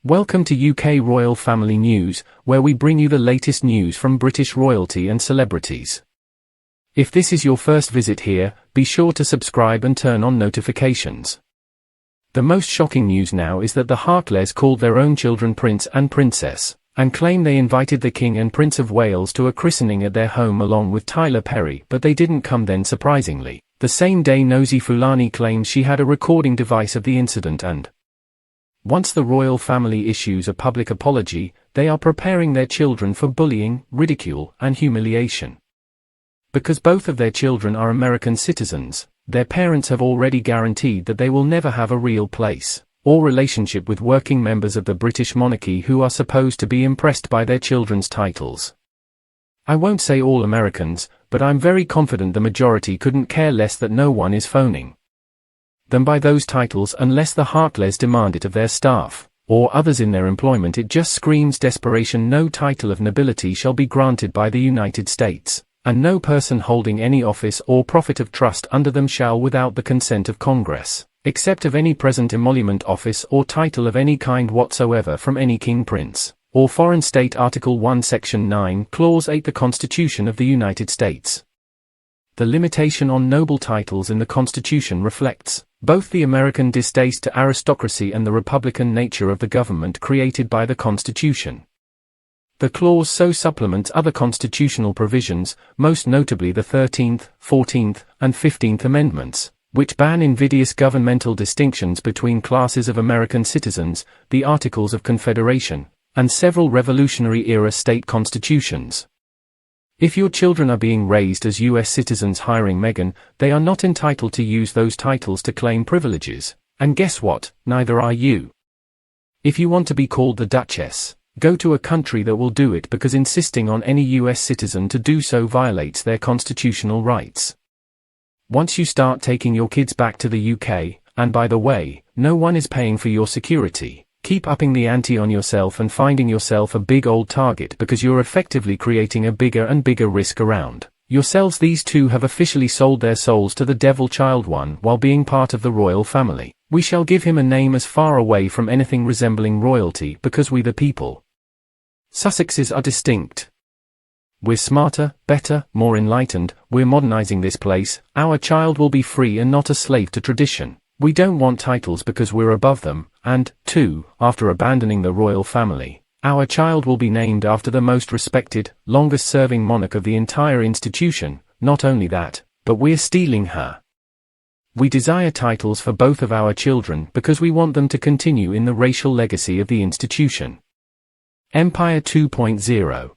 Welcome to UK Royal Family News, where we bring you the latest news from British royalty and celebrities. If this is your first visit here, be sure to subscribe and turn on notifications. The most shocking news now is that the Harkles called their own children Prince and Princess, and claim they invited the King and Prince of Wales to a christening at their home along with Tyler Perry, but they didn't come then surprisingly. The same day nosy Fulani claims she had a recording device of the incident and once the royal family issues a public apology, they are preparing their children for bullying, ridicule, and humiliation. Because both of their children are American citizens, their parents have already guaranteed that they will never have a real place or relationship with working members of the British Monarchy who are supposed to be impressed by their children's titles. I won't say all Americans, but I'm very confident the majority couldn't care less that no one is phoning them by those titles unless the Harkles demand it of their staff, or others in their employment. It just screams desperation. No title of nobility shall be granted by the United States, and no person holding any office or profit of trust under them shall without the consent of Congress, except of any present emolument office or title of any kind whatsoever from any king, prince, or foreign state. Article 1 Section 9 Clause 8 The Constitution of the United States. The limitation on noble titles in the Constitution reflects both the American distaste to aristocracy and the republican nature of the government created by the Constitution. The clause so supplements other constitutional provisions, most notably the 13th, 14th, and 15th Amendments, which ban invidious governmental distinctions between classes of American citizens, the Articles of Confederation, and several Revolutionary-era state constitutions. If your children are being raised as US citizens hiring Meghan, they are not entitled to use those titles to claim privileges, and guess what, neither are you. If you want to be called the Duchess, go to a country that will do it, because insisting on any US citizen to do so violates their constitutional rights. Once you start taking your kids back to the UK, and by the way, no one is paying for your security, keep upping the ante on yourself and finding yourself a big old target, because you're effectively creating a bigger and bigger risk around yourselves. These two have officially sold their souls to the devil. Child 1, while being part of the royal family, we shall give him a name as far away from anything resembling royalty, because we the people, Sussexes, are distinct. We're smarter, better, more enlightened, we're modernizing this place. Our child will be free and not a slave to tradition. We don't want titles because we're above them, and, 2, after abandoning the royal family, our child will be named after the most respected, longest-serving monarch of the entire institution. Not only that, but we're stealing her. We desire titles for both of our children because we want them to continue in the racial legacy of the institution. Empire 2.0